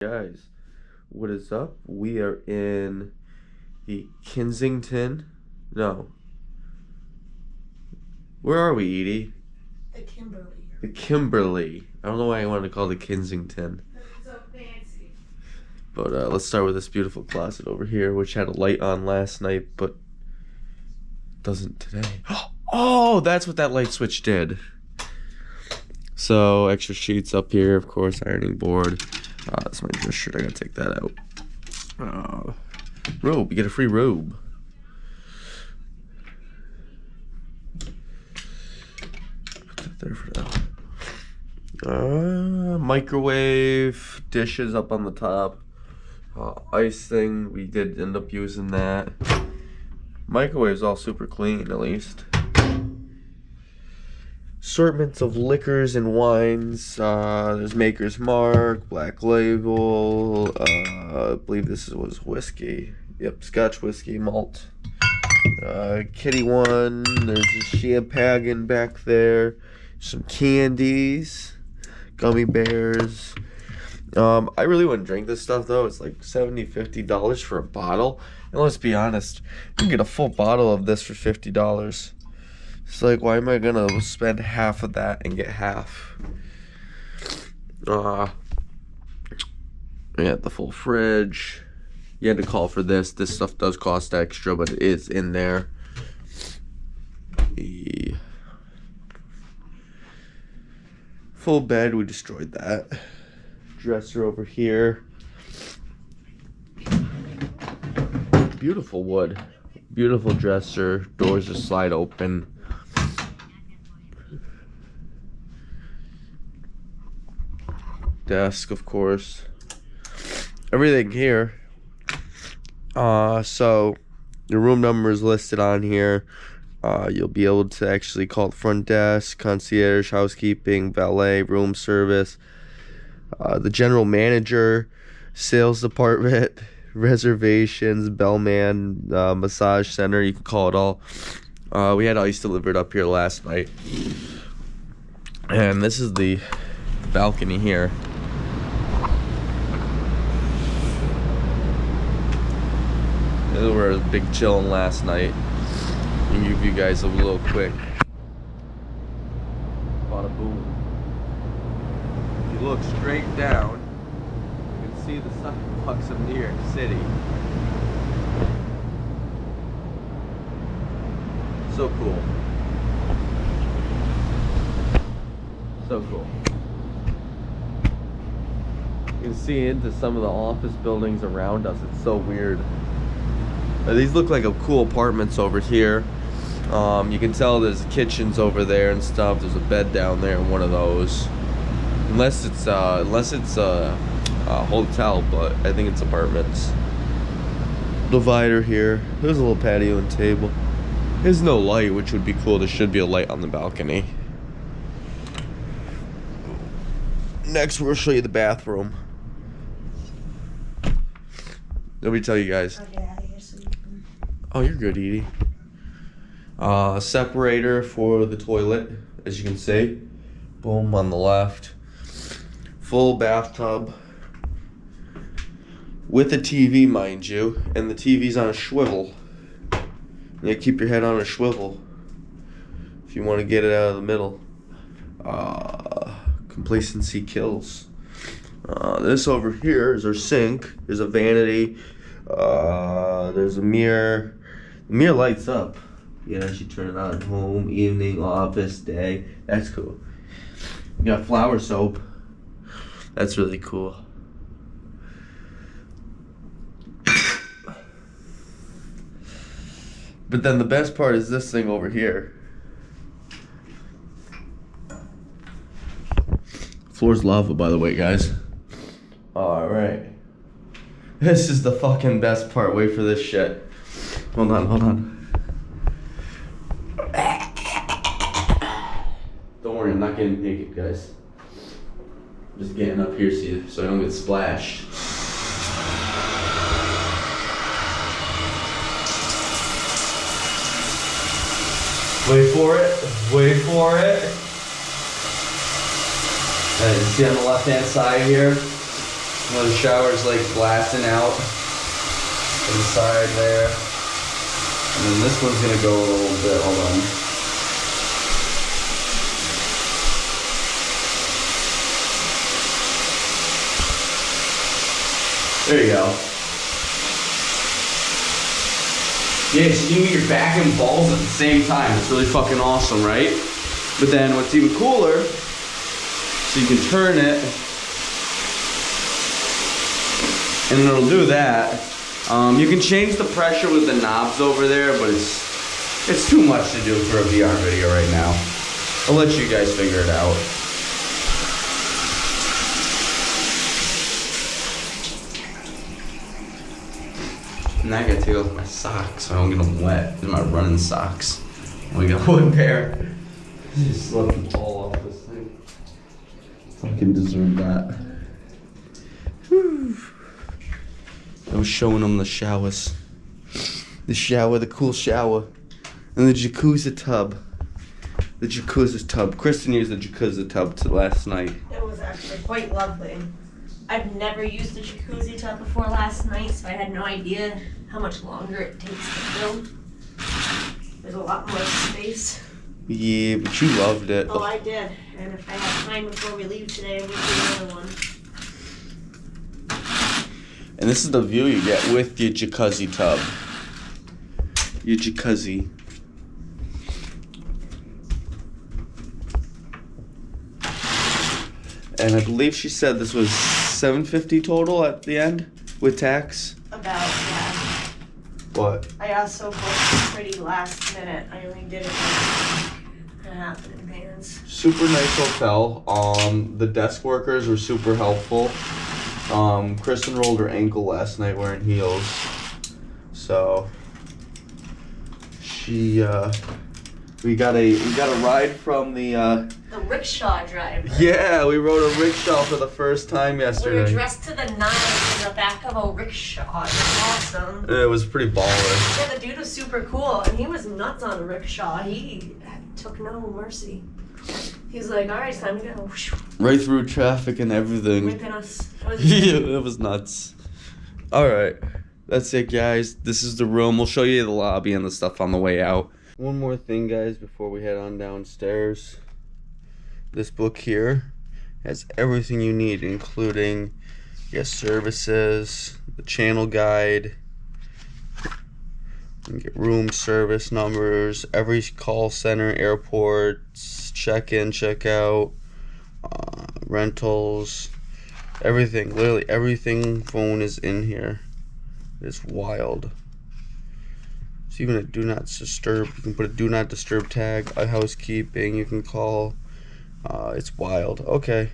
Guys, what is up? We are in the Kensington. No. Where are we, Edie? The Kimberley. The Kimberley. I don't know why I wanted to call it Kensington. It's so fancy. But let's start with this beautiful closet over here, which had a light on last night, but doesn't today. Oh, that's what that light switch did. So, extra sheets up here, of course, ironing board. That's my dress shirt. I gotta take that out. Robe. You get a free robe. Put that there for now. Microwave dishes up on the top. Ice thing. We did end up using that. Microwave's all super clean, at least. Assortments of liquors and wines. There's Maker's Mark, Black Label. I believe this was whiskey. Yep, Scotch whiskey, malt. Kitty one. There's a champagne back there. Some candies, gummy bears. I really wouldn't drink this stuff though. It's like $50 for a bottle. And let's be honest, you can get a full bottle of this for $50. It's like, why am I gonna spend half of that and get half? Yeah, the full fridge. You had to call for this. This stuff does cost extra, but it is in there. The full bed, we destroyed that. Dresser over here. Beautiful wood. Beautiful dresser. Doors just slide open. Desk, of course. Everything here. So your room number is listed on here. You'll be able to actually call the front desk, concierge, housekeeping, valet, room service, the general manager, sales department, reservations, bellman, massage center. You can call it all. We had ice delivered up here last night, and this is the balcony here. This is where I was big chilling last night. I'll give you guys a little quick. Bada boom. If you look straight down, you can see the sidewalks of New York City. So cool. So cool. You can see into some of the office buildings around us. It's so weird. These look like cool apartments over here. You can tell there's kitchens over there and stuff. There's a bed down there in one of those. Unless it's a hotel, but I think it's apartments. Divider here. There's a little patio and table. There's no light, which would be cool. There should be a light on the balcony. Next, we'll show you the bathroom. Let me tell you guys. Oh, you're good, Edie. Separator for the toilet, as you can see. Boom, on the left. Full bathtub. With a TV, mind you. And the TV's on a swivel. You keep your head on a swivel if you want to get it out of the middle. Complacency kills. This over here is our sink. There's a vanity. There's a mirror. The mirror lights up. You can actually turn it on. Home, evening, office, day. That's cool. You got flower soap. That's really cool. But then the best part is this thing over here. Floor's lava, by the way, guys. Alright. This is the fucking best part. Wait for this shit. Hold on. Don't worry, I'm not getting naked, guys. I'm just getting up here so I don't get splashed. Wait for it. And you see on the left hand side here, Well, the shower's like blasting out to the side there. And then this one's gonna go a little bit, hold on. There you go. Yeah, so you can get your back and balls at the same time. It's really fucking awesome, right? But then what's even cooler, so you can turn it, and it'll do that. You can change the pressure with the knobs over there, but it's too much to do for a VR video right now. I'll let you guys figure it out. And I gotta take off my socks so I don't get them wet. These are my running socks. We got one pair. Just let them fall off this thing. Fucking deserve that. Whew. I was showing them the showers. The shower, the cool shower. And the jacuzzi tub. The jacuzzi tub. Kristen used the jacuzzi tub last night. It was actually quite lovely. I've never used a jacuzzi tub before last night, so I had no idea how much longer it takes to fill. There's a lot more space. Yeah, but you loved it. Oh, I did. And if I had time before we leave today, I would do another one. And this is the view you get with your jacuzzi tub. Your jacuzzi. And I believe she said this was $750 total at the end with tax. About, yeah. What? I also booked pretty last minute. I only did it like a half in advance. Super nice hotel. The desk workers were super helpful. Kristen rolled her ankle last night wearing heels. So she we got a ride from the rickshaw driver. yeah, we rode a rickshaw for the first time yesterday. We were dressed to the nines in the back of a rickshaw. It was awesome. It was pretty baller. Yeah, the dude was super cool, and he was nuts on a rickshaw. He took no mercy. He was like, all right, it's time to go. Right through traffic and everything. Whipping us. Yeah, it was nuts. Alright, that's it, guys. This is the room. We'll show you the lobby and the stuff on the way out. One more thing, guys, before we head on downstairs. This book here has everything you need, including guest services, the channel guide. You can get room service numbers, every call center, airports, check-in, check-out, rentals, everything. Literally everything phone is in here. It's wild. It's even a do not disturb. You can put a do not disturb tag, a housekeeping, you can call. It's wild. Okay.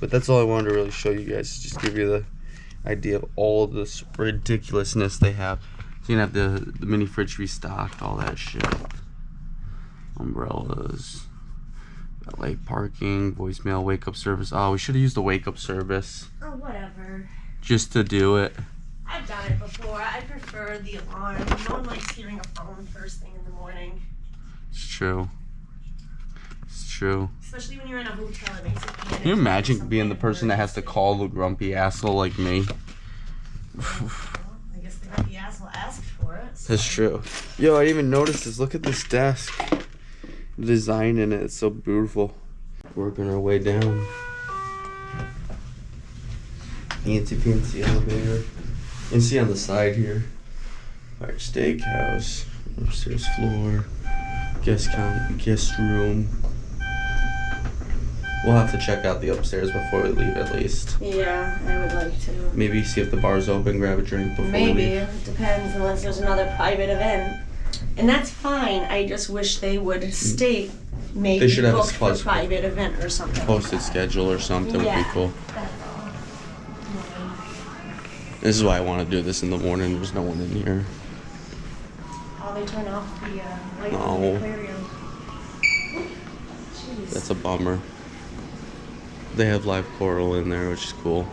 But that's all I wanted to really show you guys. Just give you the idea of all of this ridiculousness they have. So you can have the mini fridge restocked, all that shit. Umbrellas. Got late parking, voicemail, wake up service. Oh, we should have used the wake up service. Oh, whatever. Just to do it. I've done it before. I prefer the alarm. No one likes hearing a phone first thing in the morning. It's true. It's true. Especially when you're in a hotel, it makes it panic. Can you imagine being the person that has to call the grumpy asshole like me? Well, I guess the grumpy asshole asked for it. So. That's true. Yo, I didn't even notice this. Look at this desk. The design in it, it's so beautiful. Working our way down. Fancy elevator. You can see on the side here. Our steakhouse. Upstairs floor. Guest room. We'll have to check out the upstairs before we leave at least. Yeah, I would like to. Maybe see if the bar's open, grab a drink before we Maybe. leave. It depends unless there's another private event. And that's fine. I just wish they would state maybe They should have a booked for private event or something. Posted schedule or something would be Yeah. cool. This is why I want to do this in the morning. There's no one in here. Oh, they turn off the light No. in the aquarium. Jeez. That's a bummer. They have live coral in there, which is cool.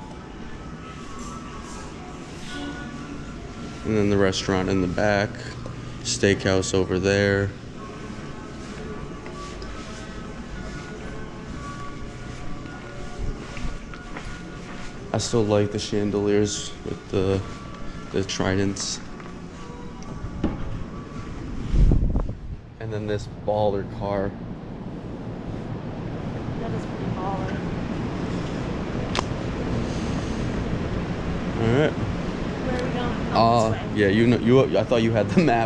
And then the restaurant in the back. Steakhouse over there. I still like the chandeliers with the tridents. And then this baller car. That is pretty baller. All right. Where are we going? Oh, this way. Yeah, I thought you had the map.